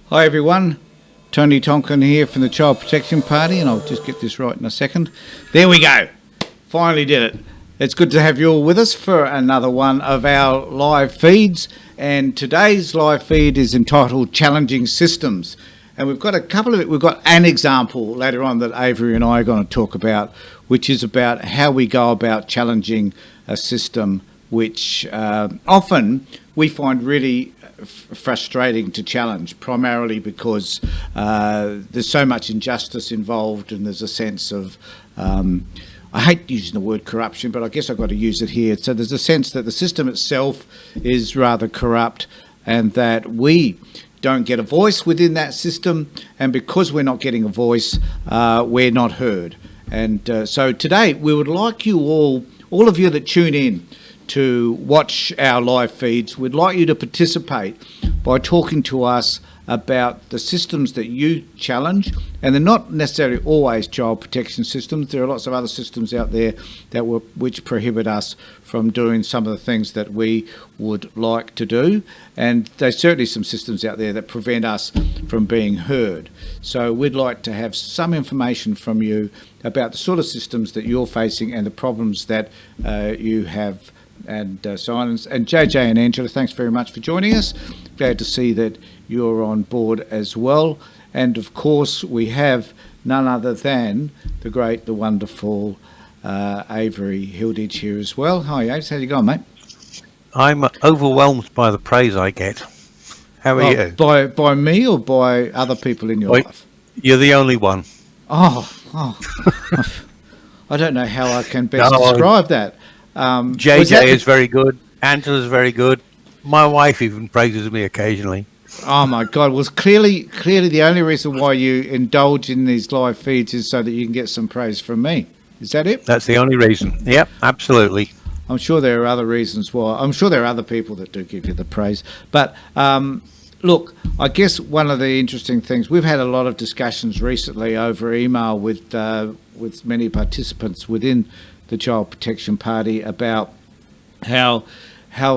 Hi everyone, Tony Tonkin here from the Child Protection Party, and I'll just get this right in a second. There we go, finally did it. It's good to have you all with us for another one of our live feeds, and today's live feed is entitled Challenging Systems. And we've got a couple of it. We've got an example later on that Avery and I are going to talk about, which is about how we go about challenging a system which often we find really frustrating to challenge, primarily because there's so much injustice involved, and there's a sense of I hate using the word corruption, but I guess I've got to use it here. So there's a sense that the system itself is rather corrupt, and that we don't get a voice within that system, and because we're not getting a voice, we're not heard. And so today we would like you all of you that tune in to watch our live feeds, we'd like you to participate by talking to us about the systems that you challenge. And they're not necessarily always child protection systems. There are lots of other systems out there which prohibit us from doing some of the things that we would like to do. And there's certainly some systems out there that prevent us from being heard. So we'd like to have some information from you about the sort of systems that you're facing and the problems that you have. And Silence and JJ and Angela, thanks very much for joining us. Glad to see that you're on board as well. And of course, we have none other than the great, the wonderful Avery Hilditch here as well. Hi, Aves, how's it going, mate? I'm overwhelmed by the praise I get. How are you? By me or by other people in your life? You're the only one. Oh, I don't know how I can best describe that. JJ is very good. Angela's very good. My wife even praises me occasionally. Oh my God! Well, clearly, the only reason why you indulge in these live feeds is so that you can get some praise from me. Is that it? That's the only reason. Yep, absolutely. I'm sure there are other reasons why. I'm sure there are other people that do give you the praise. But look, I guess one of the interesting things, we've had a lot of discussions recently over email with many participants within the Child Protection Party about how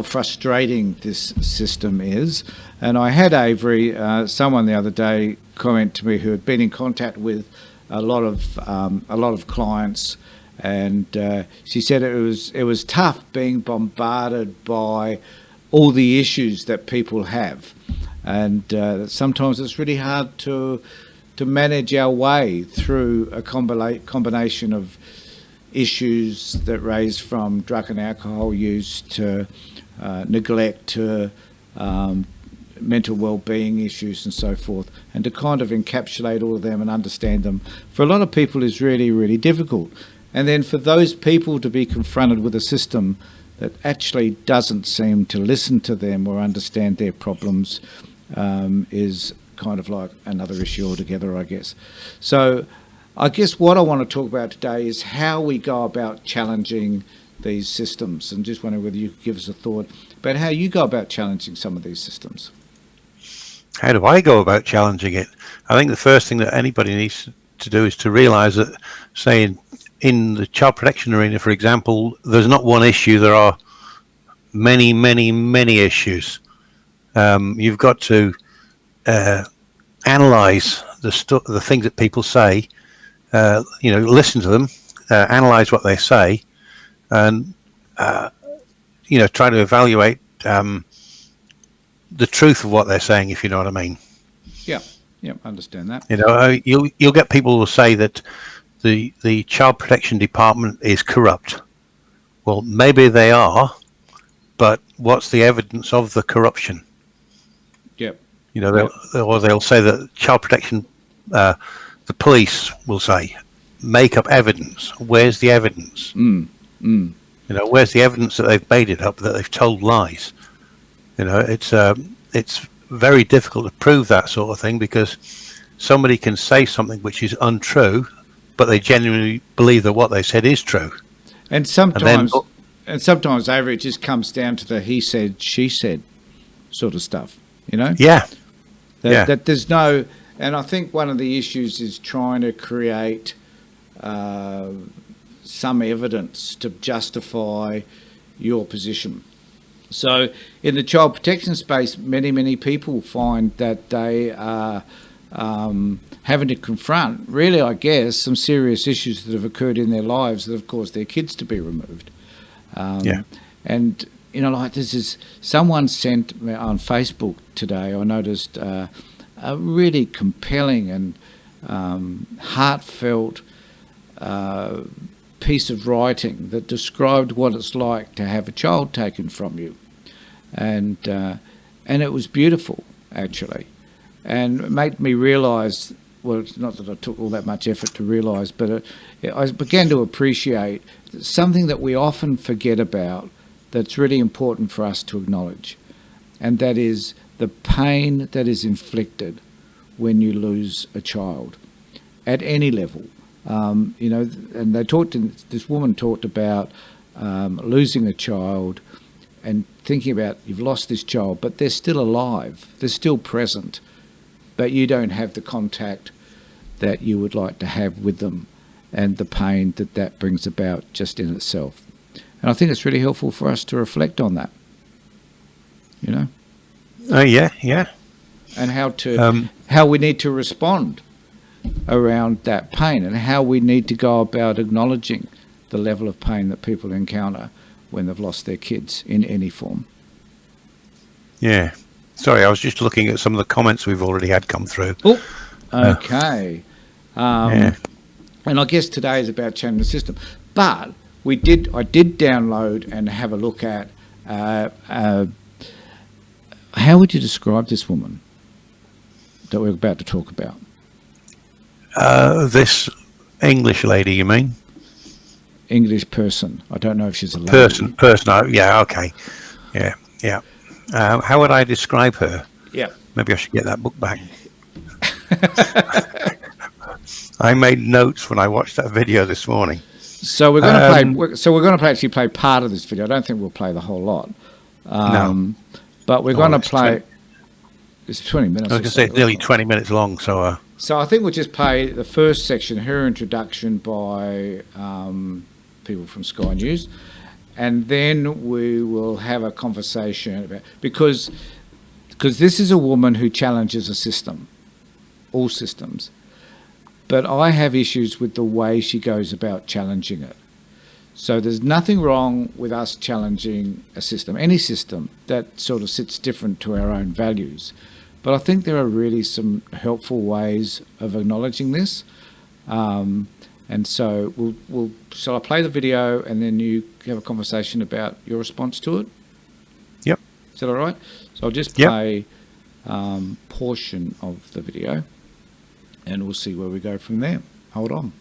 frustrating this system is. And I had Avery, someone the other day, comment to me who had been in contact with a lot of clients, and she said it was tough being bombarded by all the issues that people have, and sometimes it's really hard to manage our way through a combination of issues that range from drug and alcohol use to neglect to mental well-being issues and so forth, and to kind of encapsulate all of them and understand them for a lot of people is really, really difficult. And then for those people to be confronted with a system that actually doesn't seem to listen to them or understand their problems is kind of like another issue altogether, I guess. So I guess what I want to talk about today is how we go about challenging these systems, and just wondering whether you could give us a thought about how you go about challenging some of these systems. How do I go about challenging it? I think the first thing that anybody needs to do is to realise that, say, in the child protection arena, for example, there's not one issue, there are many, many, many issues. You've got to analyse the things that people say, listen to them, analyse what they say, and try to evaluate the truth of what they're saying, if you know what I mean. Yeah, understand that. You'll get people who will say that the Child Protection Department is corrupt. Well, maybe they are, but what's the evidence of the corruption? Yep. They'll say that Child Protection, the police will say, make up evidence. Where's the evidence? Where's the evidence that they've made it up, that they've told lies? It's very difficult to prove that sort of thing, because somebody can say something which is untrue, but they genuinely believe that what they said is true. And sometimes, Avery, it just comes down to the he said, she said sort of stuff. Yeah. That there's no, and I think one of the issues is trying to create some evidence to justify your position. So in the child protection space, many people find that they are having to confront, really, I guess, some serious issues that have occurred in their lives that have caused their kids to be removed. And, you know, like this is, someone sent me on Facebook today, I noticed a really compelling and heartfelt piece of writing that described what it's like to have a child taken from you, and it was beautiful, actually, and it made me realise. Well, it's not that I took all that much effort to realise, but I began to appreciate something that we often forget about that's really important for us to acknowledge, and that is the pain that is inflicted when you lose a child at any level. You know, and this woman talked about losing a child and thinking about, you've lost this child, but they're still alive, they're still present, but you don't have the contact that you would like to have with them, and the pain that that brings about just in itself. And I think it's really helpful for us to reflect on that, you know? Yeah. And how we need to respond around that pain, and how we need to go about acknowledging the level of pain that people encounter when they've lost their kids in any form. Yeah. Sorry, I was just looking at some of the comments we've already had come through. Oh, okay. Yeah. And I guess today is about changing the system. But I did download and have a look at how would you describe this woman that we're about to talk about? This English lady, you mean? English person. I don't know if she's a lady. Person. Yeah. Okay. Yeah. How would I describe her? Yeah. Maybe I should get that book back. I made notes when I watched that video this morning. So we're going to actually play part of this video. I don't think we'll play the whole lot. No. But we're going to play. It's 20 minutes. I was going to say it's nearly 20 minutes long, so. So I think we'll just play the first section, her introduction by people from Sky News, and then we will have a conversation about, because this is a woman who challenges a system, all systems, but I have issues with the way she goes about challenging it. So there's nothing wrong with us challenging a system, any system that sort of sits different to our own values. But I think there are really some helpful ways of acknowledging this. And so shall I play the video and then you have a conversation about your response to it? Yep. Is that all right? So I'll just play portion of the video and we'll see where we go from there. Hold on.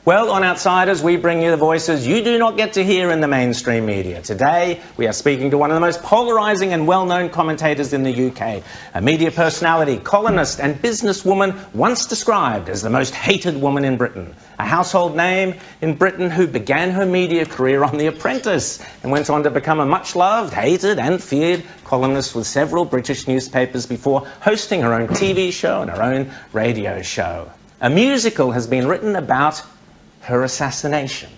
Well, on Outsiders, we bring you the voices you do not get to hear in the mainstream media. Today, we are speaking to one of the most polarising and well-known commentators in the UK, a media personality, columnist and businesswoman once described as the most hated woman in Britain, a household name in Britain who began her media career on The Apprentice and went on to become a much-loved, hated and feared columnist with several British newspapers before hosting her own TV show and her own radio show. A musical has been written about her assassination.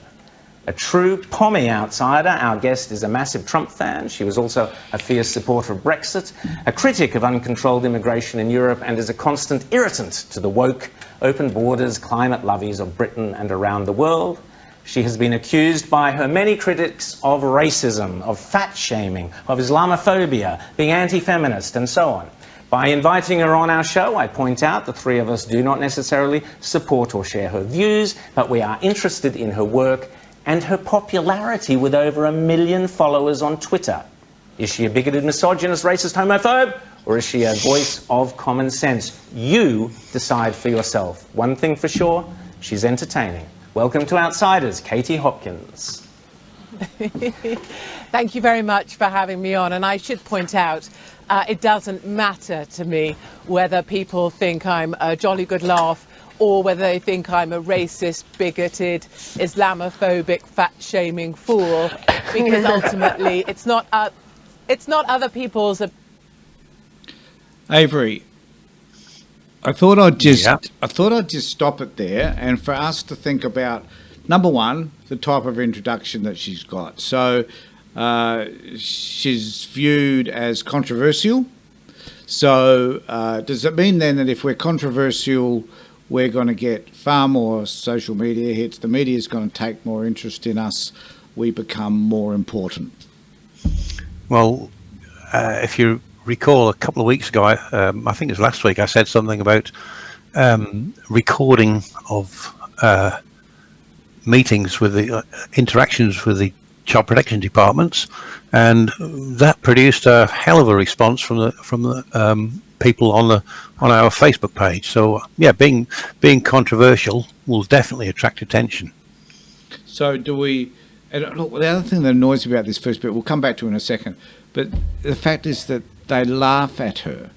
A true pommy outsider, our guest is a massive Trump fan. She was also a fierce supporter of Brexit, a critic of uncontrolled immigration in Europe, and is a constant irritant to the woke, open borders, climate lovies of Britain and around the world. She has been accused by her many critics of racism, of fat-shaming, of Islamophobia, being anti-feminist, and so on. By inviting her on our show, I point out the three of us do not necessarily support or share her views, but we are interested in her work and her popularity with over 1 million followers on Twitter. Is she a bigoted, misogynist, racist, homophobe? Or is she a voice of common sense? You decide for yourself. One thing for sure, she's entertaining. Welcome to Outsiders, Katie Hopkins. Thank you very much for having me on. And I should point out, it doesn't matter to me whether people think I'm a jolly good laugh or whether they think I'm a racist, bigoted, Islamophobic, fat-shaming fool, because ultimately it's not other people's. Avery, I thought I'd just stop it there, and for us to think about number one, the type of introduction that she's got. So she's viewed as controversial. So does it mean then that if we're controversial, we're going to get far more social media hits, the media is going to take more interest in us, we become more important? Well, if you recall, a couple of weeks ago, I think it was last week, I said something about recording of meetings with the interactions with the child protection departments, and that produced a hell of a response from the people on our Facebook page. So yeah, being controversial will definitely attract attention. So do we? And look, the other thing that annoys me about this first bit, we'll come back to in a second, but the fact is that they laugh at her.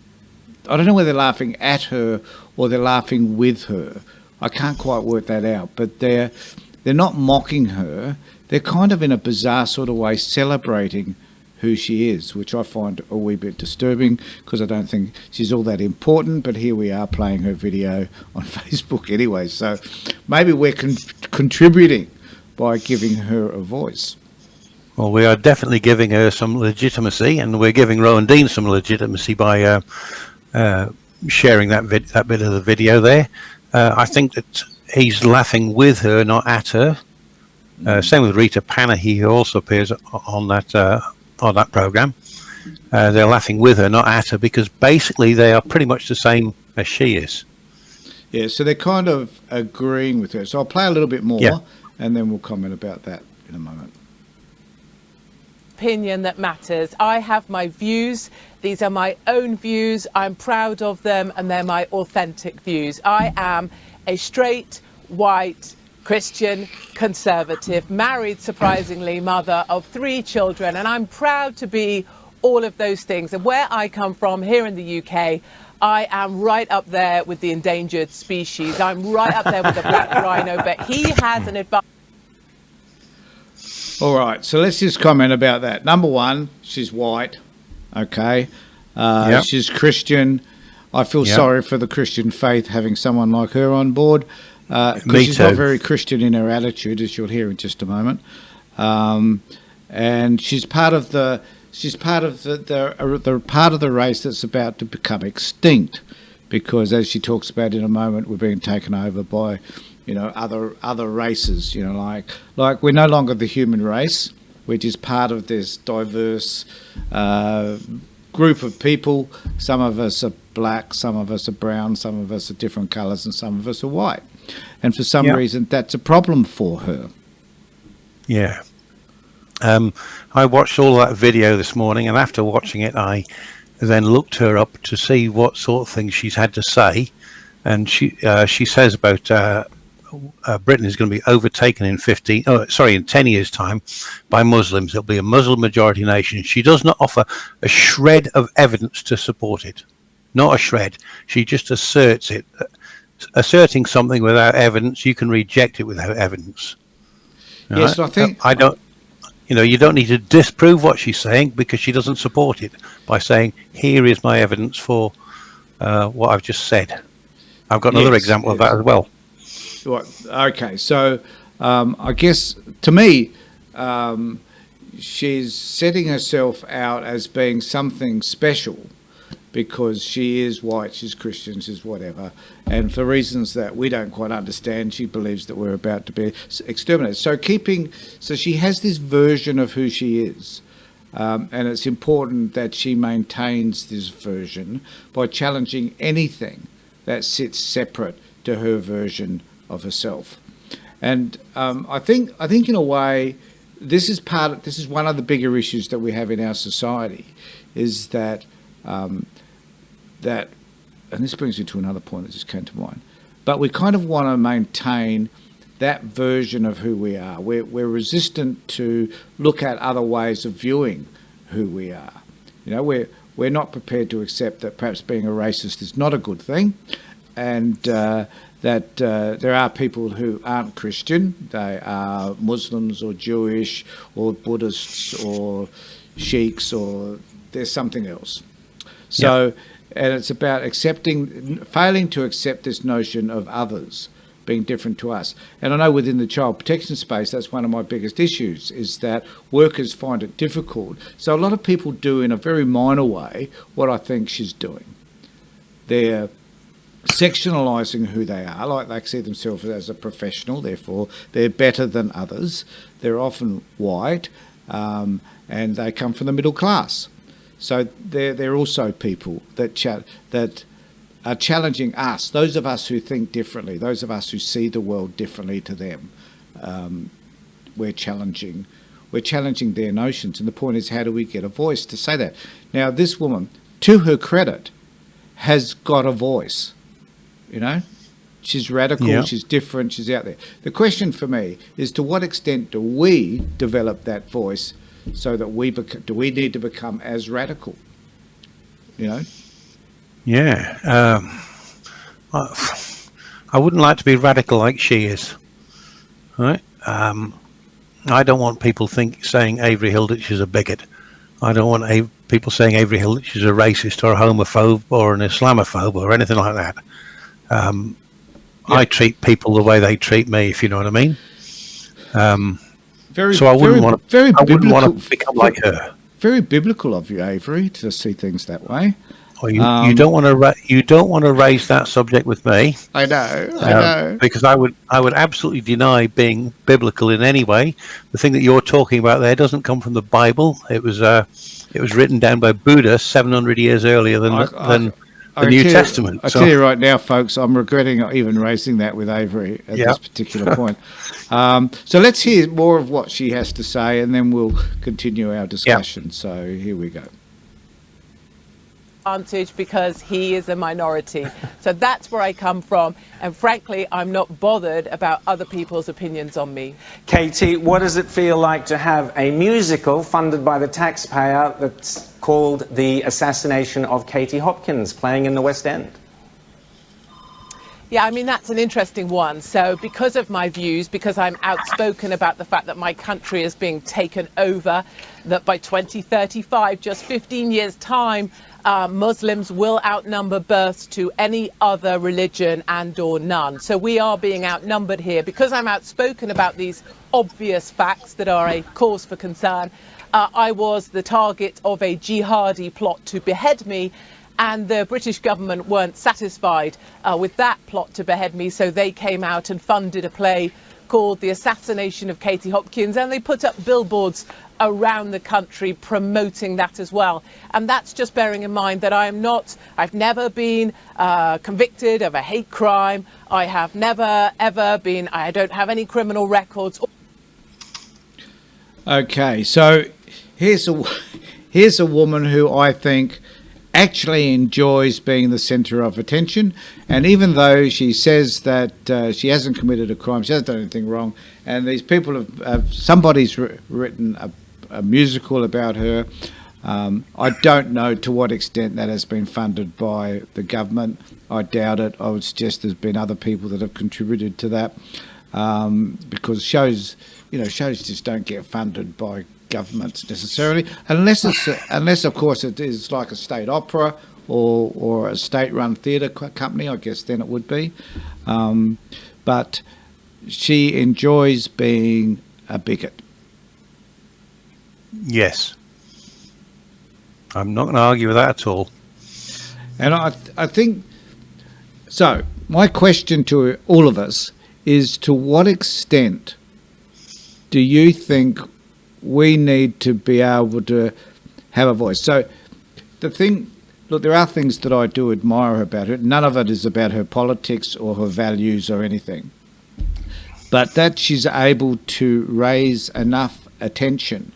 I don't know whether they're laughing at her or they're laughing with her. I can't quite work that out, but they're not mocking her. They're kind of in a bizarre sort of way celebrating who she is, which I find a wee bit disturbing because I don't think she's all that important, but here we are playing her video on Facebook anyway. So maybe we're contributing by giving her a voice. Well, we are definitely giving her some legitimacy, and we're giving Rowan Dean some legitimacy by sharing that bit of the video there. I think that he's laughing with her, not at her. Same with Rita Panahi, who also appears on that program. They're laughing with her, not at her, because basically they are pretty much the same as she is. Yeah, so they're kind of agreeing with her. So I'll play a little bit more, and then we'll comment about that in a moment. Opinion that matters. I have my views. These are my own views. I'm proud of them, and they're my authentic views. I am a straight, white, Christian, conservative, married, surprisingly, mother of 3 children, and I'm proud to be all of those things. And where I come from here in the UK, I am right up there with the endangered species. I'm right up there with the black rhino, but he has an advantage. All right, so let's just comment about that. Number one, she's white, okay? She's Christian. I feel sorry for the Christian faith having someone like her on board, because she's not very Christian in her attitude, as you'll hear in just a moment. And she's part of the part of the race that's about to become extinct, because as she talks about in a moment, we're being taken over by, other races. Like we're no longer the human race. We're just part of this diverse group of people. Some of us are black, some of us are brown, some of us are different colours, and some of us are white. And for some reason, that's a problem for her. Yeah. I watched all that video this morning, and after watching it, I then looked her up to see what sort of things she's had to say. And she says about Britain is going to be overtaken in 10 years' time by Muslims. It'll be a Muslim majority nation. She does not offer a shred of evidence to support it. Not a shred. She just asserts it. Asserting something without evidence, you can reject it without evidence. Yes, I think I don't. You don't need to disprove what she's saying, because she doesn't support it by saying, "Here is my evidence for what I've just said." I've got another example of that as well. Okay, so I guess to me, she's setting herself out as being something special, because she is white, she's Christian, she's whatever, and for reasons that we don't quite understand, she believes that we're about to be exterminated. So she has this version of who she is, and it's important that she maintains this version by challenging anything that sits separate to her version of herself. And I think in a way, this is one of the bigger issues that we have in our society, is that and this brings me to another point that just came to mind, but we kind of want to maintain that version of who we are. We're resistant to look at other ways of viewing who we are. We're not prepared to accept that perhaps being a racist is not a good thing, and that there are people who aren't Christian. They are Muslims or Jewish or Buddhists or Sheiks, or there's something else. So, and it's about failing to accept this notion of others being different to us. And I know within the child protection space, that's one of my biggest issues, is that workers find it difficult. So a lot of people do in a very minor way what I think she's doing. They're sectionalising who they are, like they see themselves as a professional, therefore they're better than others. They're often white, and they come from the middle class. So they're also people that are challenging us, those of us who think differently, those of us who see the world differently to them. We're challenging their notions. And the point is, how do we get a voice to say that? Now, this woman, to her credit, has got a voice. You know, she's radical, Yeah. she's different, she's out there. The question for me is, to what extent do we develop that voice so that do we need to become as radical? You know? Yeah. I wouldn't like to be radical like she is. Right? I don't want people saying Avery Hilditch is a bigot. I don't want people saying Avery Hilditch is a racist or a homophobe or an Islamophobe or anything like that. I treat people the way they treat me, if you know what I mean. So I wouldn't want to become like her. Very biblical of you, Avery, to see things that way. Well, you don't want to raise that subject with me. I know. Because I would absolutely deny being biblical in any way. The thing that you're talking about there doesn't come from the Bible. It was written down by Buddha 700 years earlier than the New Testament. I tell you right now, folks, I'm regretting even raising that with Avery at this particular point. So let's hear more of what she has to say, and then we'll continue our discussion. So here we go. Advantage because he is a minority. So that's where I come from, and frankly I'm not bothered about other people's opinions on me. Katie, what does it feel like to have a musical funded by the taxpayer that's called The Assassination of Katie Hopkins playing in the West End? Yeah, I mean, that's an interesting one. So because of my views, because I'm outspoken about the fact that my country is being taken over, that by 2035, just 15 years' time, Muslims will outnumber births to any other religion and or none. So we are being outnumbered here. Because I'm outspoken about these obvious facts that are a cause for concern, I was the target of a jihadi plot to behead me. And the British government weren't satisfied with that plot to behead me, so they came out and funded a play called The Assassination of Katie Hopkins, and they put up billboards around the country promoting that as well. And that's just bearing in mind that I've never been convicted of a hate crime. I have never, ever been, I don't have any criminal records. Okay, so here's a woman who I think actually enjoys being the centre of attention, and even though she says that she hasn't committed a crime, she hasn't done anything wrong, and these people somebody's written a musical about her. I don't know to what extent that has been funded by the government. I doubt it. I would suggest there's been other people that have contributed to that, because shows just don't get funded by governments necessarily, unless of course it is like a state opera or a state-run theatre company. I guess then it would be, but she enjoys being a bigot. Yes, I'm not going to argue with that at all. And I think so. My question to all of us is, to what extent do you think we need to be able to have a voice? So look, there are things that I do admire about her. None of it is about her politics or her values or anything. But that she's able to raise enough attention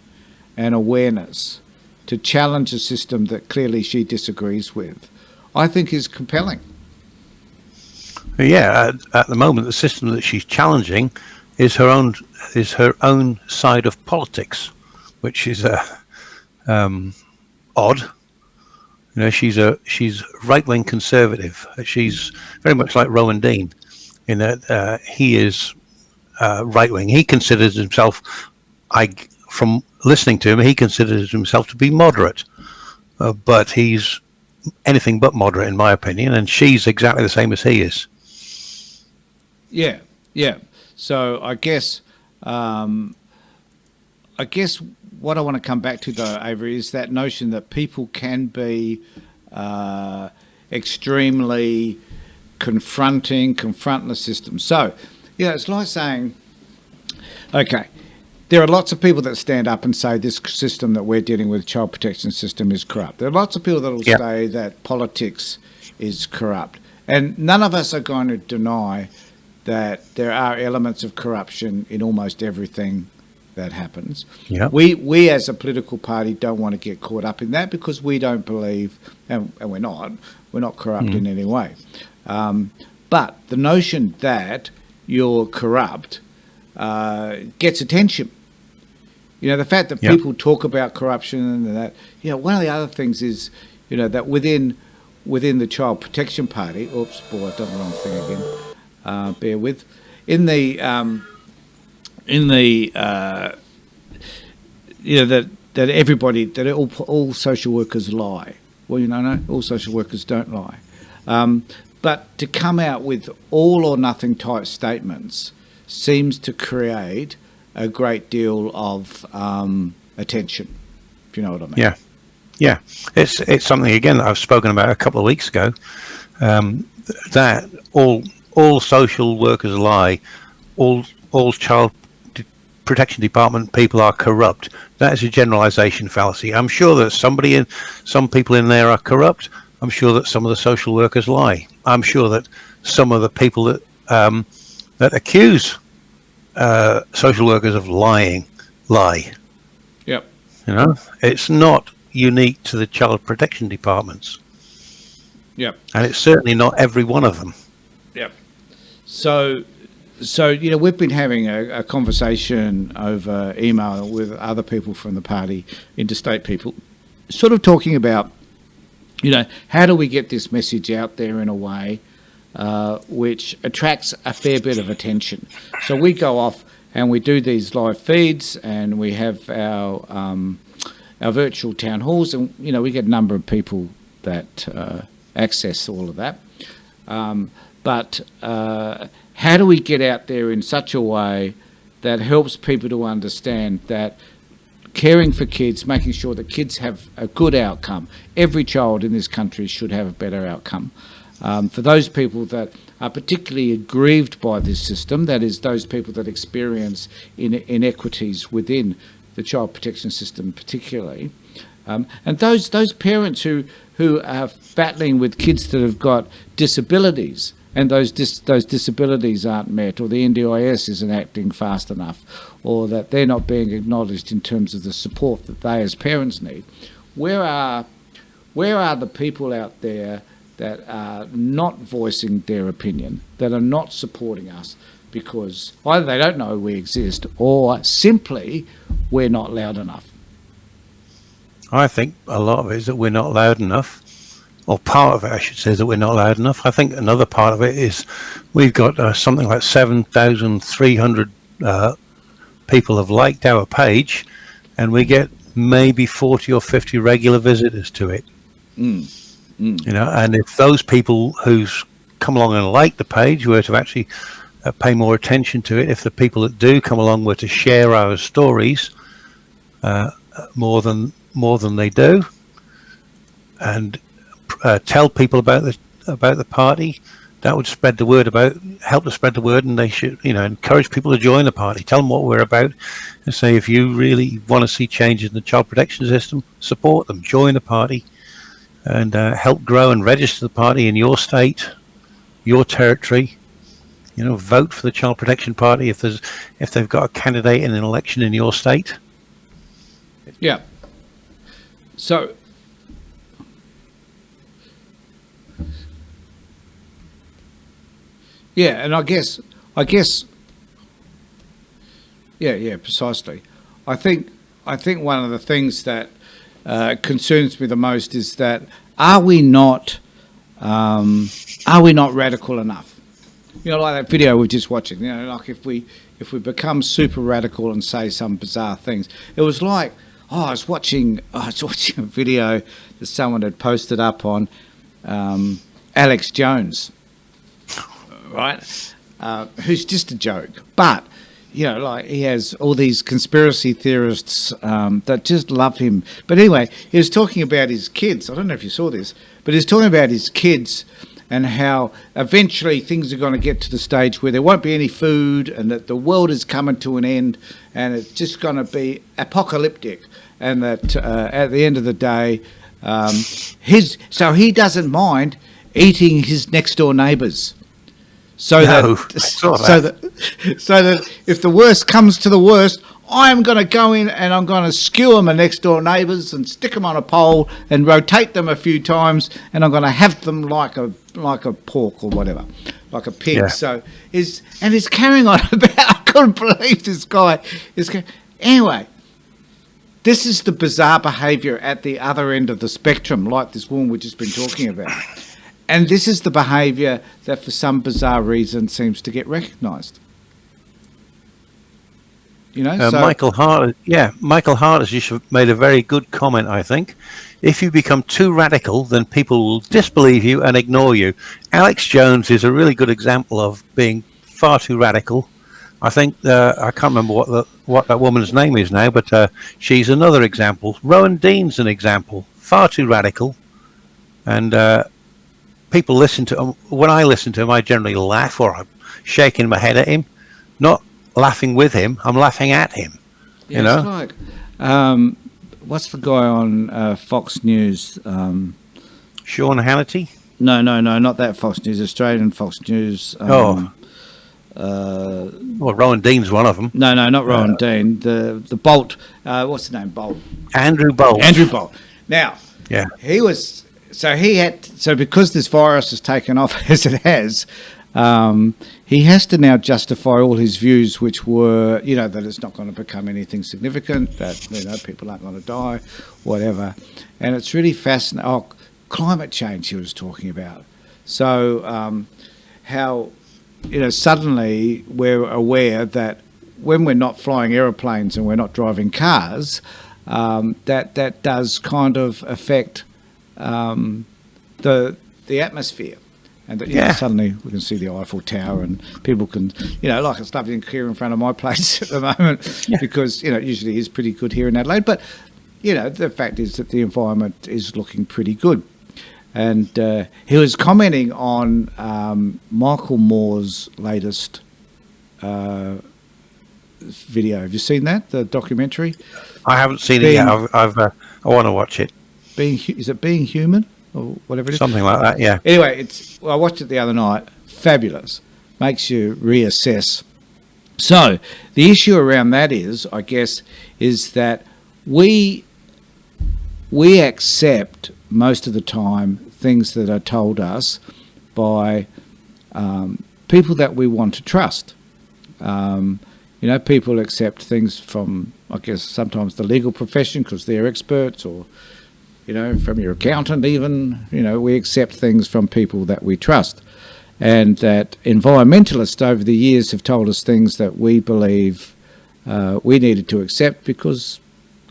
and awareness to challenge a system that clearly she disagrees with, I think is compelling. Yeah, at the moment, the system that she's challenging is her own side of politics, which is odd. You know, she's right-wing conservative. She's very much like Rowan Dean in that he is right-wing. He considers himself, from listening to him, he considers himself to be moderate, but he's anything but moderate in my opinion, and she's exactly the same as he is. Yeah, Yeah. So I guess what I want to come back to, though, Avery, is that notion that people can be extremely confront the system. So, it's like saying, okay, there are lots of people that stand up and say this system that we're dealing with, child protection system, is corrupt. There are lots of people that will say that politics is corrupt. And none of us are going to deny that there are elements of corruption in almost everything that happens. Yeah. We as a political party don't want to get caught up in that because we don't believe, and we're not corrupt in any way. But the notion that you're corrupt gets attention. The fact that people talk about corruption and that, one of the other things is, that within the Child Protection Party, oops, boy, I've done the wrong thing again. Bear with. That everybody, that all social workers lie. Well, no, all social workers don't lie. But to come out with all or nothing type statements seems to create a great deal of attention, if you know what I mean. Yeah. It's something, again, that I've spoken about a couple of weeks ago, that all social workers lie, all child protection department people are corrupt. That is a generalization fallacy. I'm sure that some people in there are corrupt. I'm sure that some of the social workers lie. I'm sure that some of the people that that accuse social workers of lying lie. Yep. It's not unique to the child protection departments. Yep. And it's certainly not every one of them. Yep. So we've been having a conversation over email with other people from the party, interstate people, sort of talking about, how do we get this message out there in a way which attracts a fair bit of attention. So we go off and we do these live feeds, and we have our virtual town halls, and we get a number of people that access all of that. But how do we get out there in such a way that helps people to understand that caring for kids, making sure that kids have a good outcome, every child in this country should have a better outcome. For those people that are particularly aggrieved by this system, that is, those people that experience inequities within the child protection system particularly, and those parents who are battling with kids that have got disabilities, and those disabilities aren't met, or the NDIS isn't acting fast enough, or that they're not being acknowledged in terms of the support that they as parents need. Where are the people out there that are not voicing their opinion, that are not supporting us because either they don't know we exist or simply we're not loud enough? I think a lot of it is that we're not loud enough. Or part of it, I should say, that we're not loud enough. I think another part of it is we've got something like 7,300 people have liked our page, and we get maybe 40 or 50 regular visitors to it. And if those people who's come along and like the page were to actually pay more attention to it, if the people that do come along were to share our stories more than they do, and tell people about the party, that would spread the word help to spread the word, and they should encourage people to join the party, tell them what we're about, and say, if you really want to see changes in the child protection system, support them, join the party, and help grow and register the party in your state, your territory. Vote for the Child Protection Party if they've got a candidate in an election in your state. Yeah. So yeah, and I guess yeah, precisely. I think one of the things that concerns me the most is that are we not radical enough? Like that video we're just watching. Like if we become super radical and say some bizarre things, it was like I was watching a video that someone had posted up on Alex Jones, right? who's just a joke. But, you know, like he has all these conspiracy theorists that just love him. But anyway, he was talking about his kids. I don't know if you saw this, but he was talking about his kids and how eventually things are going to get to the stage where there won't be any food and that the world is coming to an end and it's just going to be apocalyptic. And that at the end of the day, so he doesn't mind eating his next door neighbours. So that if the worst comes to the worst, I'm going to go in and I'm going to skewer my next door neighbours and stick them on a pole and rotate them a few times, and I'm going to have them like a pork or whatever, like a pig. Yeah. So he's carrying on about. I couldn't believe this guy is. Anyway, this is the bizarre behaviour at the other end of the spectrum, like this woman we've just been talking about. And this is the behaviour that, for some bizarre reason, seems to get recognised. You know, Michael Hart has just made a very good comment, I think. If you become too radical, then people will disbelieve you and ignore you. Alex Jones is a really good example of being far too radical. I think, I can't remember what that woman's name is now, but she's another example. Rowan Dean's an example, far too radical. And people listen to him. When I listen to him, I generally laugh, or I'm shaking my head at him. Not laughing with him, I'm laughing at him. Yeah, you know? It's like, what's the guy on Fox News? Sean Hannity? No, not that Fox News. Australian Fox News. Well, Rowan Dean's one of them. No, not Rowan Dean. The Bolt. What's the name? Bolt. Andrew Bolt. Andrew Bolt. Now, yeah, he was. So because this virus has taken off as it has, he has to now justify all his views, which were, you know, that it's not going to become anything significant, that, you know, people aren't going to die, whatever. And it's really fascinating. Oh, climate change he was talking about. So how, you know, suddenly we're aware that when we're not flying aeroplanes and we're not driving cars, that does kind of affect the atmosphere. And that, you know, suddenly we can see the Eiffel Tower and people can, you know, like it's lovely here in front of my place at the moment because, you know, it usually is pretty good here in Adelaide. But, you know, the fact is that the environment is looking pretty good. And he was commenting on Michael Moore's latest video. Have you seen that, the documentary? I haven't seen it yet. I want to watch it. Is it Being Human? Or whatever it is. Something like that, yeah. Anyway, I watched it the other night. Fabulous. Makes you reassess. So the issue around that is, I guess, is that we accept most of the time things that are told us by people that we want to trust. You know, people accept things from, I guess, sometimes the legal profession because they're experts, or, you know, from your accountant even. You know, we accept things from people that we trust. And that environmentalists over the years have told us things that we believe we needed to accept because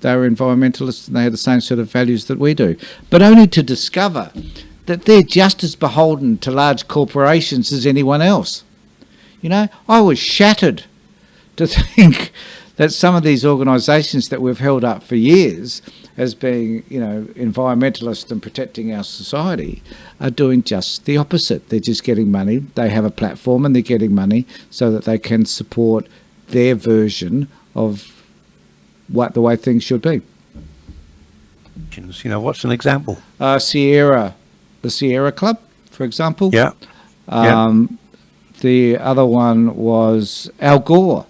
they were environmentalists and they had the same sort of values that we do. But only to discover that they're just as beholden to large corporations as anyone else. You know, I was shattered to think that some of these organisations that we've held up for years as being, you know, environmentalists and protecting our society are doing just the opposite. They're just getting money. They have a platform and they're getting money so that they can support their version of the way things should be. You know, what's an example? The Sierra Club, for example. Yeah. The other one was Al Gore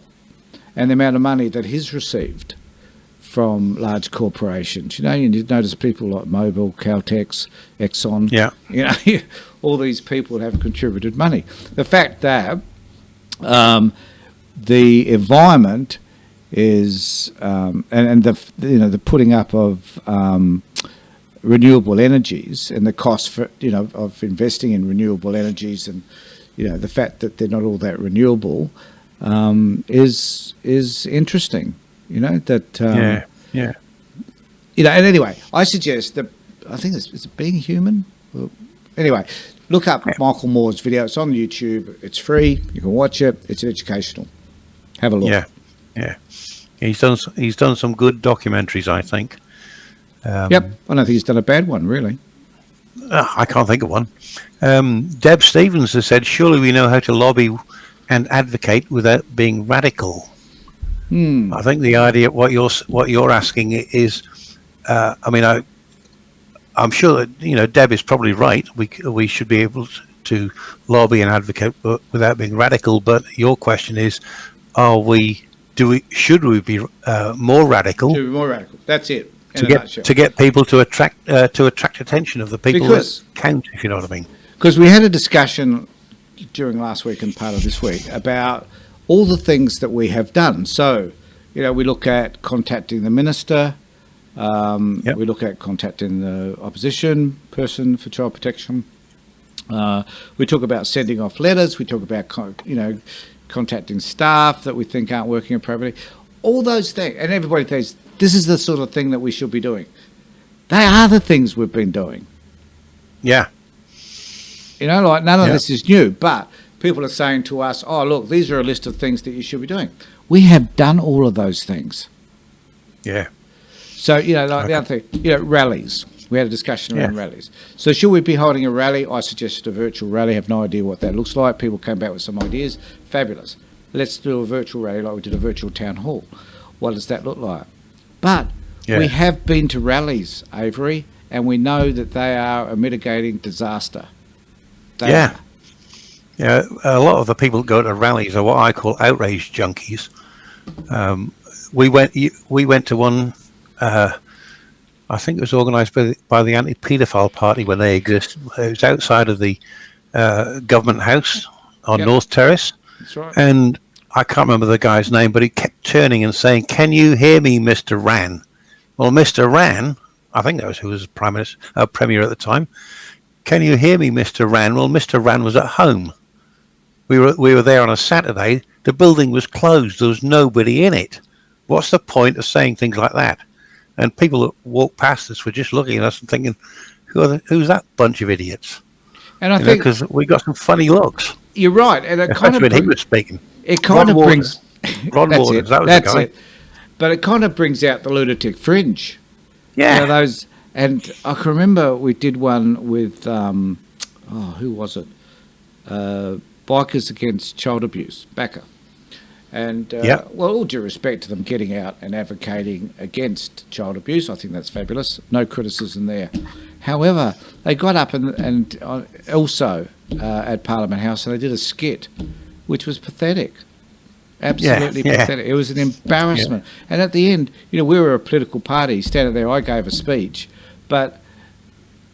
and the amount of money that he's received from large corporations. You know, you notice people like Mobil, Caltex, Exxon. Yeah. You know, all these people have contributed money. The fact that the environment is and the putting up of renewable energies and the cost for, you know, of investing in renewable energies, and, you know, the fact that they're not all that renewable is interesting. You know, that yeah. You know, and anyway, I suggest that, I think it's Being Human. Well, anyway, Look up Michael Moore's video. It's on YouTube. It's free. You can watch it. It's educational. Have a look. Yeah. He's done some good documentaries, I think. Yep. I don't think he's done a bad one, really. I can't think of one. Deb Stevens has said, surely we know how to lobby and advocate without being radical. I think the idea, what you're asking is, I'm sure that, Deb is probably right. We should be able to lobby and advocate without being radical. But your question is, should we be more radical? Should be more radical. That's it. To get people to attract attention of the people that count, if you know what I mean. Because we had a discussion during last week and part of this week about all the things that we have done. So, we look at contacting the minister. We look at contacting the opposition person for child protection. We talk about sending off letters. We talk about, contacting staff that we think aren't working appropriately. All those things. And everybody thinks this is the sort of thing that we should be doing. They are the things we've been doing. Yeah. None of this is new, but people are saying to us, oh, look, these are a list of things that you should be doing. We have done all of those things. Yeah. So, the other thing, rallies. We had a discussion around rallies. So should we be holding a rally? I suggested a virtual rally. I have no idea what that looks like. People came back with some ideas. Fabulous. Let's do a virtual rally like we did a virtual town hall. What does that look like? But we have been to rallies, Avery, and we know that they are a mitigating disaster. Yeah, a lot of the people who go to rallies are what I call outrage junkies. We went to one. I think it was organised by the Anti-Paedophile Party when they exist. It was outside of the government house on North Terrace. That's right. And I can't remember the guy's name, but he kept turning and saying, "Can you hear me, Mr. Rann?" Well, Mr. Rann, I think that was who was Premier at the time. "Can you hear me, Mr. Rann?" Well, Mr. Rann was at home. We were there on a Saturday. The building was closed. There was nobody in it. What's the point of saying things like that? And people that walked past us were just looking at us and thinking, "Who's that bunch of idiots?" And I think because we got some funny looks. You're right, and it kind of when he was speaking. It kind of brings Ron Waters. That was the guy. But it kind of brings out the lunatic fringe. Yeah. Those, and I can remember we did one with who was it? Bikers Against Child Abuse, Backer. And, all due respect to them getting out and advocating against child abuse, I think that's fabulous. No criticism there. However, they got up and also at Parliament House, and they did a skit, which was pathetic. Absolutely pathetic. It was an embarrassment. Yeah. And at the end, we were a political party. Standing there, I gave a speech. But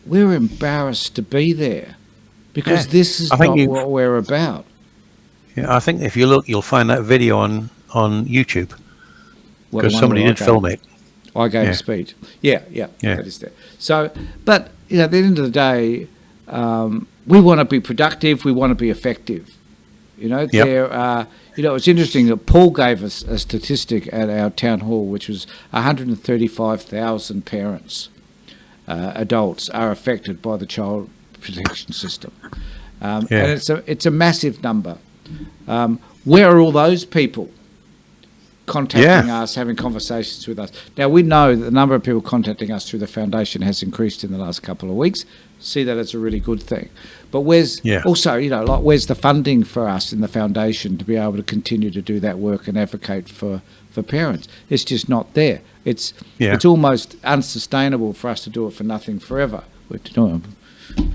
we were embarrassed to be there because this is not what we're about. Yeah, I think if you look, you'll find that video on YouTube because somebody did film it. I gave a speech. Yeah, that is there. So, but at the end of the day, we want to be productive. We want to be effective. There are. It's interesting that Paul gave us a statistic at our town hall, which was 135,000 parents, adults, are affected by the child protection system, and it's a massive number. Where are all those people contacting us, having conversations with us? Now, we know that the number of people contacting us through the foundation has increased in the last couple of weeks. See that as a really good thing. But where's also, where's the funding for us in the foundation to be able to continue to do that work and advocate for parents? It's just not there. It's almost unsustainable for us to do it for nothing forever. We've been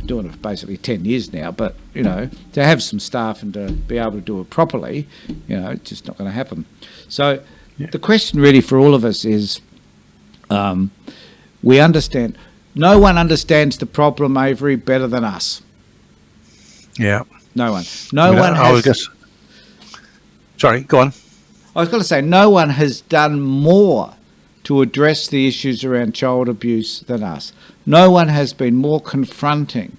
doing it for basically 10 years now, but to have some staff and to be able to do it properly, it's just not going to happen. So the question really for all of us is, we understand. No one understands the problem, Avery, better than us. Yeah. No one. Sorry, go on. I was going to say, no one has done more to address the issues around child abuse than us. No one has been more confronting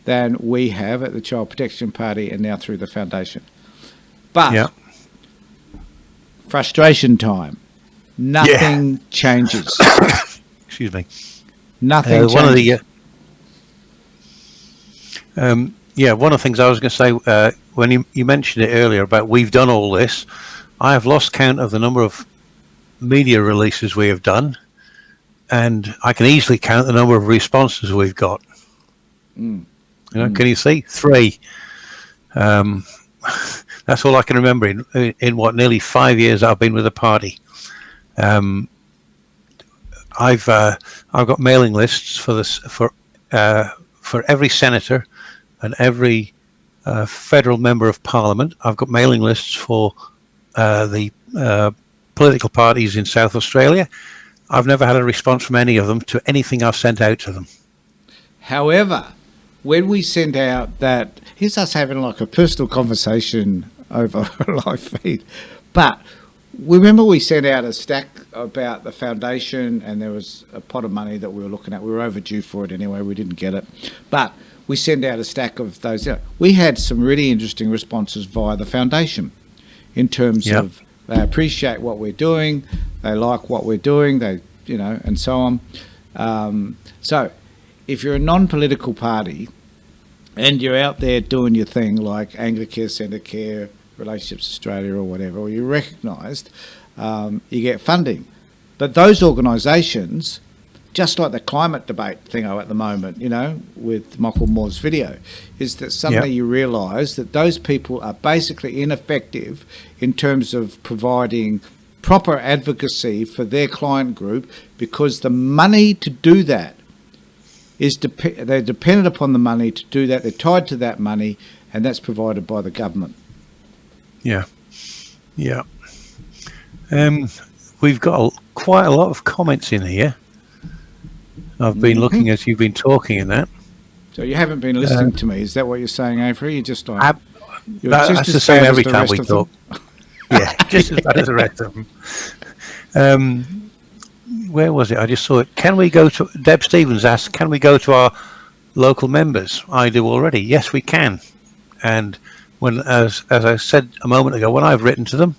than we have at the Child Protection Party and now through the foundation. But frustration time. Nothing changes. Excuse me. Nothing changes. Yeah, one of the things I was going to say, when you mentioned it earlier about we've done all this, I have lost count of the number of media releases we have done, and I can easily count the number of responses we've got. Can you see? 3. That's all I can remember in what, nearly 5 years I've been with the party. I've got mailing lists for this for every senator and every federal member of parliament. I've got mailing lists for the political parties in South Australia. I've never had a response from any of them to anything I've sent out to them. However, when we send out that, here's us having like a personal conversation over a live feed, but remember we sent out a stack about the foundation, and there was a pot of money that we were looking at. We were overdue for it anyway. We didn't get it, but we sent out a stack of those. We had some really interesting responses via the foundation in terms of they appreciate what we're doing, they like what we're doing, they, and so on. So if you're a non-political party and you're out there doing your thing like Anglicare, Centrecare, Relationships Australia or whatever, or you're recognised, you get funding. But those organisations, just like the climate debate thing at the moment, with Michael Moore's video, is that suddenly you realise that those people are basically ineffective in terms of providing proper advocacy for their client group, because the money to do that is they're dependent upon the money to do that. They're tied to that money, and that's provided by the government. Yeah. We've got quite a lot of comments in here. I've been looking as you've been talking in that. So you haven't been listening to me. Is that what you're saying, Avery? You're just like... That's the same every time we talk. Yeah, just as bad as the rest of them. Where was it? I just saw it. Can we go to... Deb Stevens asked, can we go to our local members? I do already. Yes, we can. And as I said a moment ago, when I've written to them,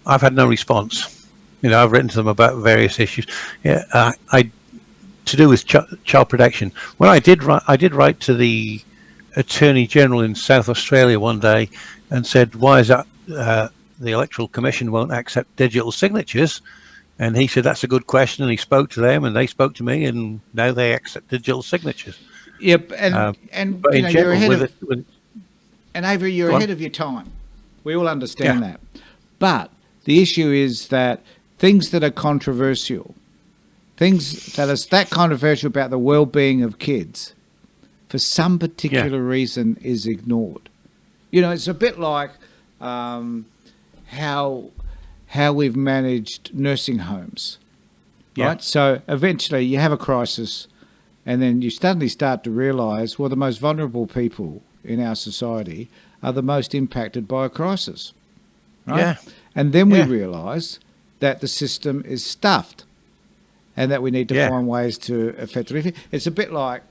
I've had no response. I've written to them about various issues. Yeah, to do with child protection. When I did write to the Attorney General in South Australia one day and said, why is that the Electoral Commission won't accept digital signatures? And he said, that's a good question. And he spoke to them and they spoke to me, and now they accept digital signatures. Yep. And but in general, you're ahead and Avery, you're ahead of your time. We all understand that. But the issue is that things that are controversial, things that are that controversial about the well-being of kids, for some particular reason is ignored. It's a bit like how we've managed nursing homes, right? So eventually you have a crisis, and then you suddenly start to realise, well, the most vulnerable people in our society are the most impacted by a crisis, right? Yeah. And then we realise that the system is stuffed, and that we need to find ways to effectively. It's a bit like,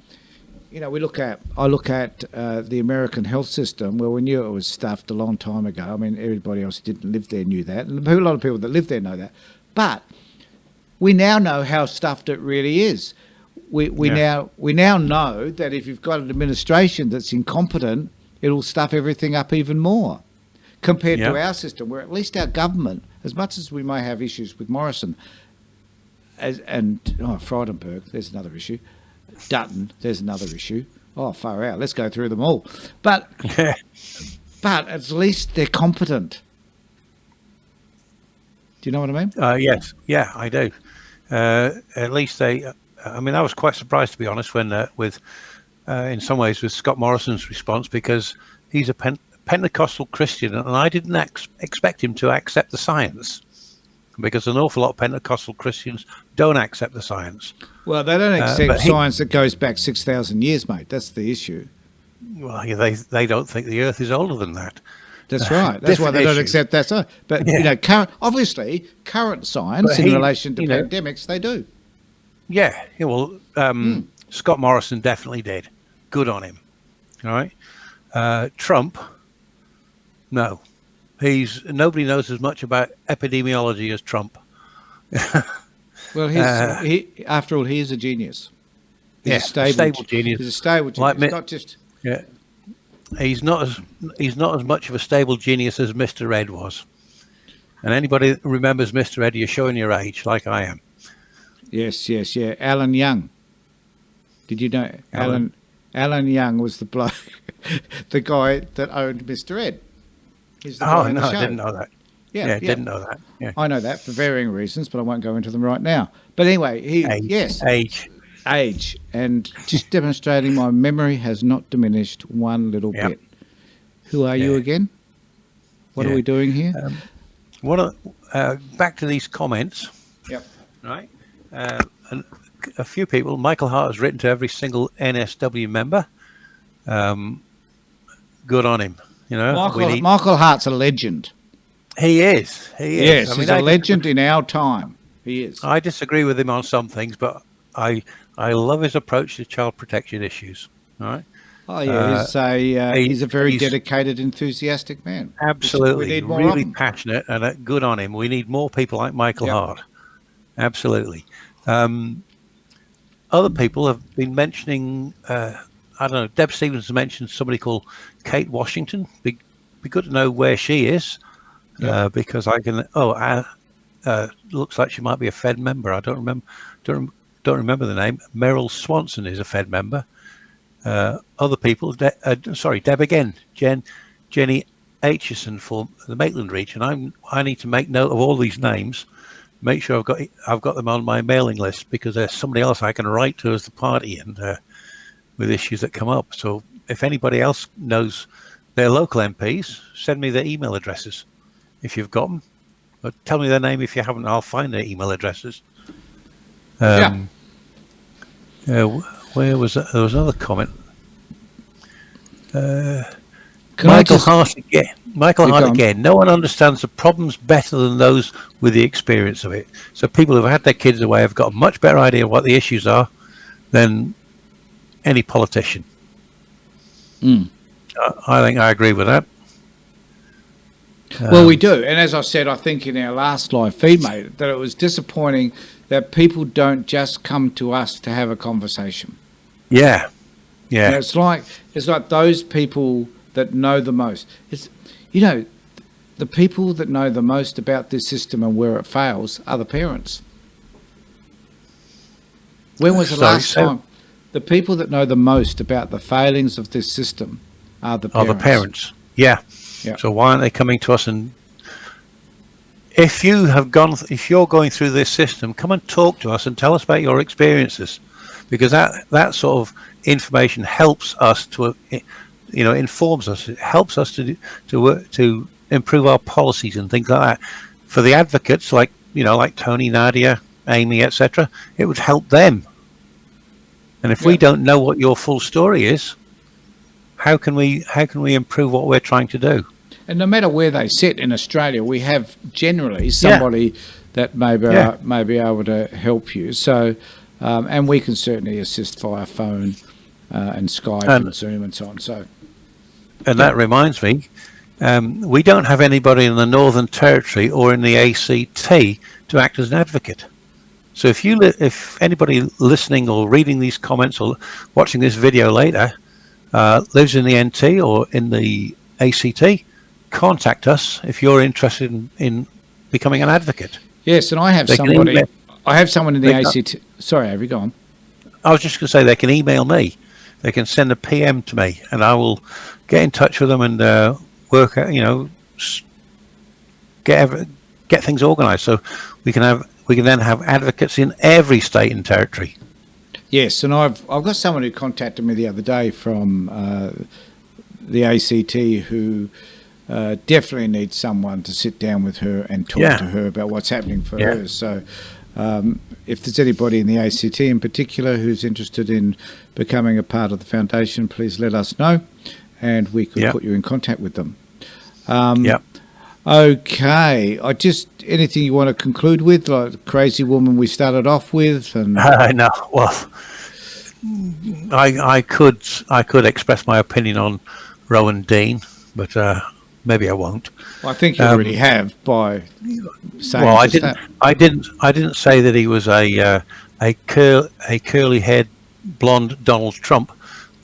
I look at the American health system, where we knew it was stuffed a long time ago. I mean, everybody else who didn't live there knew that, and a lot of people that live there know that. But we now know how stuffed it really is. We now know that if you've got an administration that's incompetent, it'll stuff everything up even more, compared to our system, where at least our government, as much as we may have issues with Morrison, Frydenberg, there's another issue. Dutton, there's another issue. Oh, far out. Let's go through them all. But at least they're competent. Do you know what I mean? Yes. Yeah, I do. At least they... I mean, I was quite surprised, to be honest, when in some ways with Scott Morrison's response, because he's a Pentecostal Christian, and I didn't expect him to accept the science, because an awful lot of Pentecostal Christians don't accept the science. Well, they don't accept science that goes back 6,000 years, mate. That's the issue. Well, they don't think the Earth is older than that. That's right. That's why they don't accept that science. But, current science in relation to pandemics, they do. Yeah. Well, Scott Morrison definitely did. Good on him. All right. Trump, no. Nobody knows as much about epidemiology as Trump. Well, after all, he is a genius. He's a stable genius. He's a stable genius. It's not just Yeah, he's not as much of a stable genius as Mr. Ed was. And anybody that remembers Mr. Ed, you're showing your age, like I am. Yes, yeah. Alan Young. Did you know Alan Young was the bloke, the guy that owned Mr. Ed? He's the guy in the show. I didn't know that. Yeah, didn't know that. Yeah. I know that for varying reasons, but I won't go into them right now. But anyway, age, and just demonstrating my memory has not diminished one little bit. Who are you again? What are we doing here? Back to these comments. Yep. Right. And a few people. Michael Hart has written to every single NSW member. Good on him. You know, Michael Hart's a legend. He is. Yes, he's a legend in our time. He is. I disagree with him on some things, but I love his approach to child protection issues. All right. Oh yeah, he's a very dedicated, enthusiastic man. Absolutely, we need more really passionate, and good on him. We need more people like Michael Hart. Absolutely. Other people have been mentioning. I don't know. Deb Stevens mentioned somebody called Kate Washington. Be good to know where she is, because I can. Looks like she might be a Fed member. I don't remember. Don't remember the name. Meryl Swanson is a Fed member. Other people, Deb again, Jenny Aitchison for the Maitland region. I need to make note of all these names, make sure I've got them on my mailing list, because there's somebody else I can write to as the party and with issues that come up. So if anybody else knows their local MPs, send me their email addresses if you've got them. But tell me their name if you haven't. I'll find their email addresses. Where was that? There was another comment. Michael Hart again. No one understands the problems better than those with the experience of it. So people who've had their kids away have got a much better idea of what the issues are than any politician. I think I agree with that. Well, we do. And as I said, I think in our last live feed, mate, that it was disappointing that people don't just come to us to have a conversation. Yeah. And it's like those people that know the most. It's, you know, the people that know the most about this system and where it fails are the parents. When was the last time? The people that know the most about the failings of this system are the parents. Yeah. So why aren't they coming to us? And if you're going through this system, come and talk to us and tell us about your experiences, because that sort of information helps us to, informs us. It helps us to improve our policies and things like that. For the advocates, like Tony, Nadia, Amy, etc., it would help them. And if we don't know what your full story is, how can we improve what we're trying to do? And no matter where they sit in Australia, we have generally somebody that may be able to help you. So, and we can certainly assist via phone and Skype and Zoom and so on. So, and that reminds me, we don't have anybody in the Northern Territory or in the ACT to act as an advocate. So if anybody listening or reading these comments or watching this video later lives in the NT or in the ACT, contact us if you're interested in becoming an advocate. Yes, and I have someone in the ACT. Sorry, have you gone? I was just going to say they can email me. They can send a PM to me, and I will get in touch with them and work out, get things organised so we can then have advocates in every state and territory. Yes, and I've got someone who contacted me the other day from the ACT who definitely needs someone to sit down with her and talk to her about what's happening for her. So if there's anybody in the ACT in particular who's interested in becoming a part of the foundation, please let us know and we could put you in contact with them. Okay, anything you want to conclude with, like the crazy woman we started off with? And no, well, I could express my opinion on Rowan Dean, but maybe I won't. Well, I think you already have by saying. Well, I didn't say that he was a curly-haired blonde Donald Trump.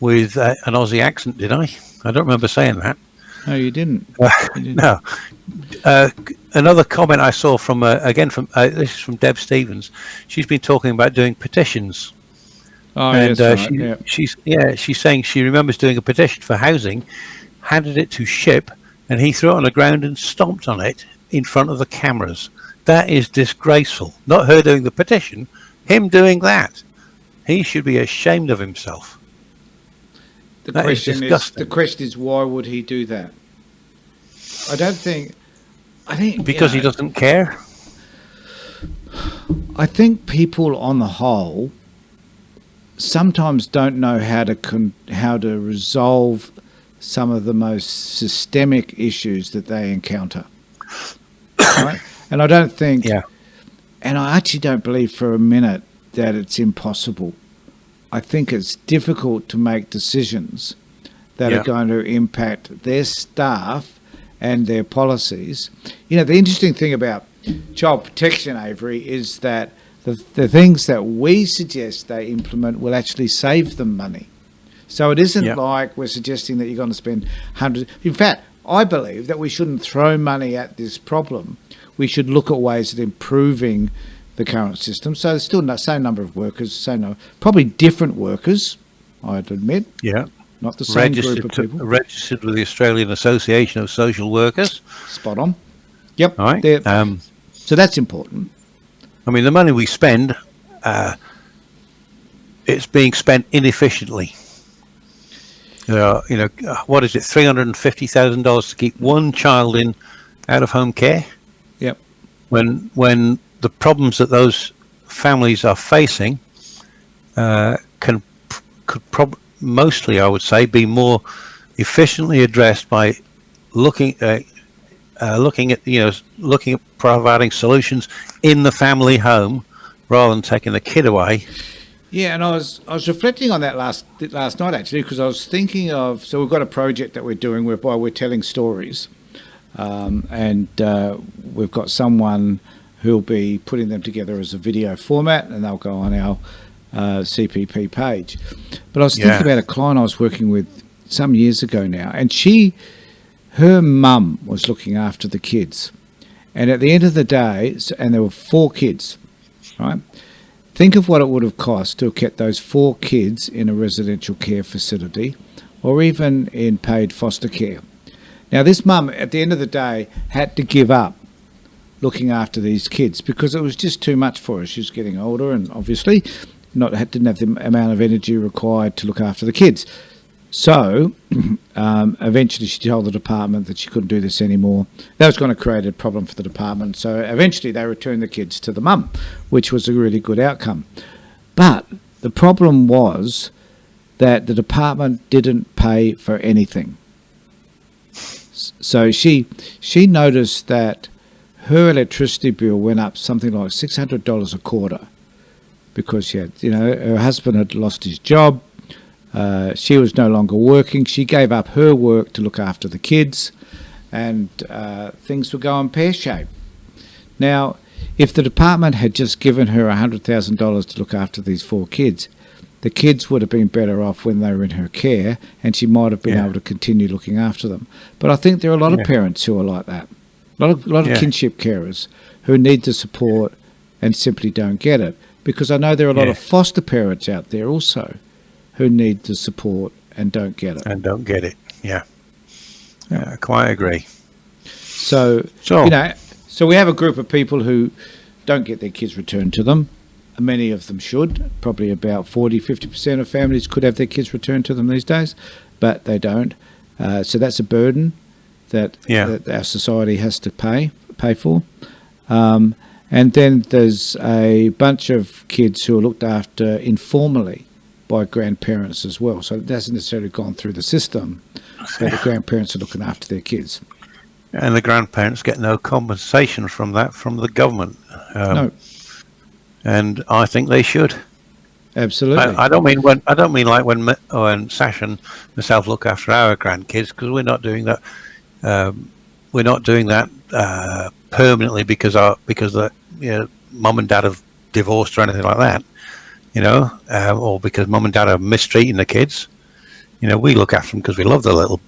with an Aussie accent, did I? I don't remember saying that. No, you didn't. You didn't. No. Another comment I saw from this is from Deb Stevens. She's been talking about doing petitions, Oh, and yes, right. she's saying she remembers doing a petition for housing, handed it to Ship, and he threw it on the ground and stomped on it in front of the cameras. That is disgraceful. Not her doing the petition, him doing that. He should be ashamed of himself. The That is disgusting. the question is, why would he do that? I think Because he doesn't care. I think people on the whole sometimes don't know how to resolve some of the most systemic issues that they encounter. Right? And I don't think, Yeah. and I actually don't believe for a minute that it's impossible. I think it's difficult to make decisions that Yeah. are going to impact their staff and their policies. You know, the interesting thing about child protection, Avery, is that the things that we suggest they implement will actually save them money. So it isn't Yeah. like we're suggesting that you're going to spend hundreds. In fact, I believe that we shouldn't throw money at this problem. We should look at ways of improving the current system. So there's still the same number of workers, probably different workers, I'd admit, Yeah. not the same group Registered, of people. registered with the Australian Association of Social Workers. Spot on. Yep. All right. They're- so that's important. I mean, the money we spend, it's being spent inefficiently. What is it? $350,000 to keep one child in out-of-home care. Yep. When the problems that those families are facing could mostly, I would say, be more efficiently addressed by looking at providing solutions in the family home rather than taking the kid away. Yeah, and I was reflecting on that last night actually, because I was thinking of, so we've got a project that we're doing whereby we're telling stories, and we've got someone who'll be putting them together as a video format, and they'll go on our CPP page. But I was thinking about a client I was working with some years ago now, and her mum was looking after the kids, and at the end of the day, and there were 4 kids, right? Think of what it would have cost to have kept those 4 kids in a residential care facility or even in paid foster care. Now, this mum, at the end of the day, had to give up looking after these kids because it was just too much for her. She was getting older and obviously didn't have the amount of energy required to look after the kids. So eventually she told the department that she couldn't do this anymore. That was going to create a problem for the department. So eventually they returned the kids to the mum, which was a really good outcome. But the problem was that the department didn't pay for anything. So she noticed that her electricity bill went up something like $600 a quarter because she had, her husband had lost his job. She was no longer working. She gave up her work to look after the kids, and things were going pear-shaped. Now, if the department had just given her $100,000 to look after these 4 kids, the kids would have been better off when they were in her care, and she might have been able to continue looking after them. But I think there are a lot of parents who are like that. A lot of kinship carers who need the support and simply don't get it. Because I know there are a lot of foster parents out there also who need the support and don't get it. And don't get it, yeah. I quite agree. So we have a group of people who don't get their kids returned to them. Many of them should. Probably about 40-50% of families could have their kids returned to them these days, but they don't. So that's a burden that our society has to pay for. And then there's a bunch of kids who are looked after informally by grandparents as well. So it hasn't necessarily gone through the system, but the grandparents are looking after their kids. And the grandparents get no compensation from that from the government. No. And I think they should. Absolutely. I don't mean like when Sash and myself look after our grandkids, because we're not doing that. We're not doing that permanently because the mum and dad have divorced or anything like that, or because mum and dad are mistreating the kids. You know, we look after them because we love their little,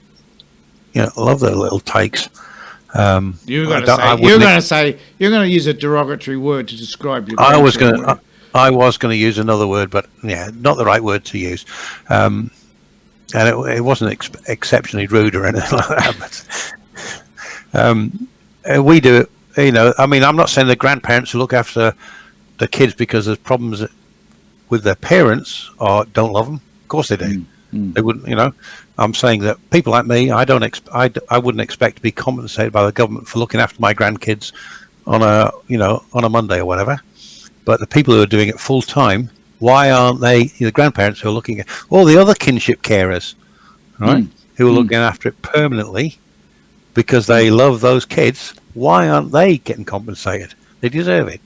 love their little takes. You're going to use a derogatory word to describe your. I was going to use another word, but yeah, not the right word to use. And it wasn't exceptionally rude or anything like that. But we do it. You know, I mean, I'm not saying the grandparents who look after the kids because there's problems with their parents or don't love them. Of course they do. They wouldn't. You know, I'm saying that people like me, I wouldn't expect to be compensated by the government for looking after my grandkids on a Monday or whatever. But the people who are doing it full time, why aren't they the grandparents who are looking at all the other kinship carers, right? Who are looking after it permanently because they love those kids? Why aren't they getting compensated? They deserve it.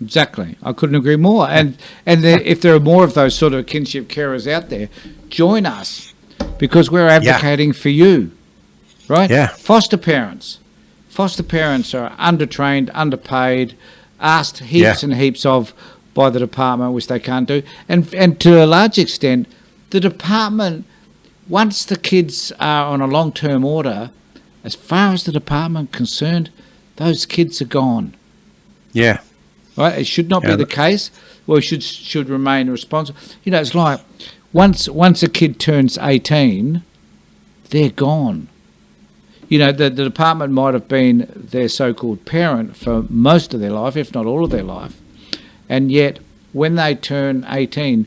Exactly. I couldn't agree more. And if there are more of those sort of kinship carers out there, join us because we're advocating for you, right? Yeah. Foster parents. Foster parents are undertrained, underpaid, asked heaps and heaps of by the department, which they can't do. And to a large extent, the department, once the kids are on a long-term order, as far as the department concerned, those kids are gone. Yeah. Right? It should not be the case. Well, should remain responsible. You know, it's like once a kid turns 18, they're gone. You know, the department might have been their so-called parent for most of their life, if not all of their life. And yet, when they turn 18,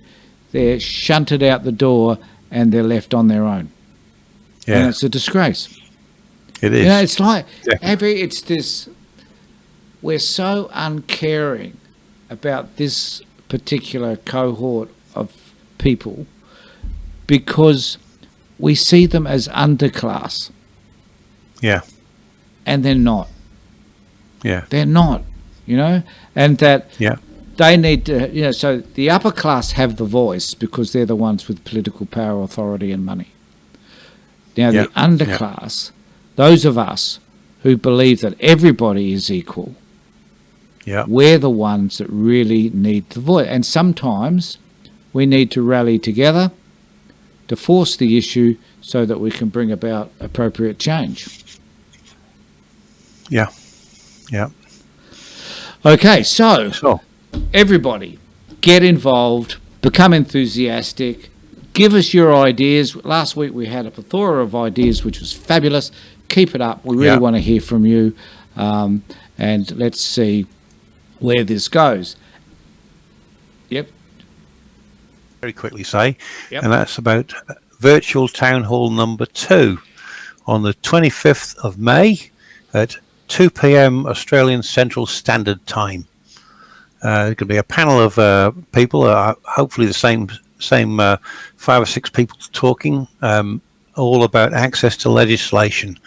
they're shunted out the door and they're left on their own. Yeah. And it's a disgrace. It is. You know, it's like, it's this, we're so uncaring about this particular cohort of people because we see them as underclass. Yeah. And they're not. Yeah. They're not, you know, and that they need to, you know, so the upper class have the voice because they're the ones with political power, authority and money. Now, the underclass, those of us who believe that everybody is equal, we're the ones that really need the voice. And sometimes we need to rally together to force the issue so that we can bring about appropriate change. Yeah. Yeah. Okay, so everybody get involved, become enthusiastic, give us your ideas. Last week we had a plethora of ideas, which was fabulous. Keep it up. We really want to hear from you, and let's see where this goes. Very quickly say, and that's about virtual town hall number 2 on the 25th of May at 2 p.m. Australian Central Standard Time. There could be a panel of people, hopefully the same 5 or 6 people talking, all about access to legislation.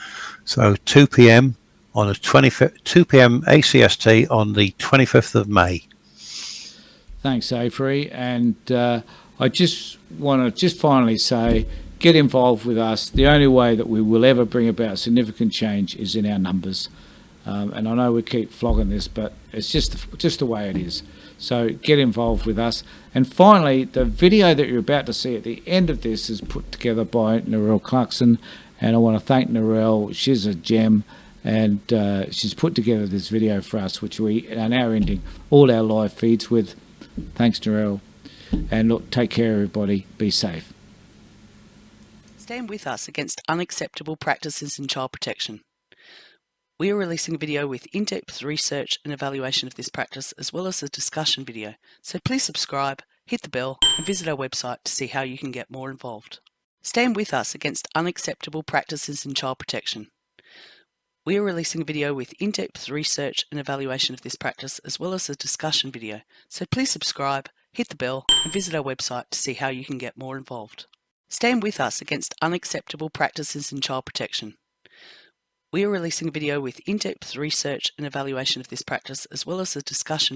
So 2 p.m. on the 25th, 2 p.m. ACST on the 25th of May. Thanks, Avery. And I just want to finally say, get involved with us. The only way that we will ever bring about significant change is in our numbers. And I know we keep flogging this, but it's just the way it is. So get involved with us. And finally, the video that you're about to see at the end of this is put together by Narelle Clarkson. And I want to thank Narelle. She's a gem. And she's put together this video for us, which we are now ending all our live feeds with. Thanks, Narelle. And look, take care, everybody. Be safe. Stand with us against unacceptable practices in child protection. We are releasing a video with in-depth research and evaluation of this practice, as well as a discussion video. So please subscribe, hit the bell, and visit our website to see how you can get more involved. Stand with us against unacceptable practices in child protection. We are releasing a video with in-depth research and evaluation of this practice, as well as a discussion video. So please subscribe, hit the bell, and visit our website to see how you can get more involved. Stand with us against unacceptable practices in child protection. We are releasing a video with in-depth research and evaluation of this practice, as well as a discussion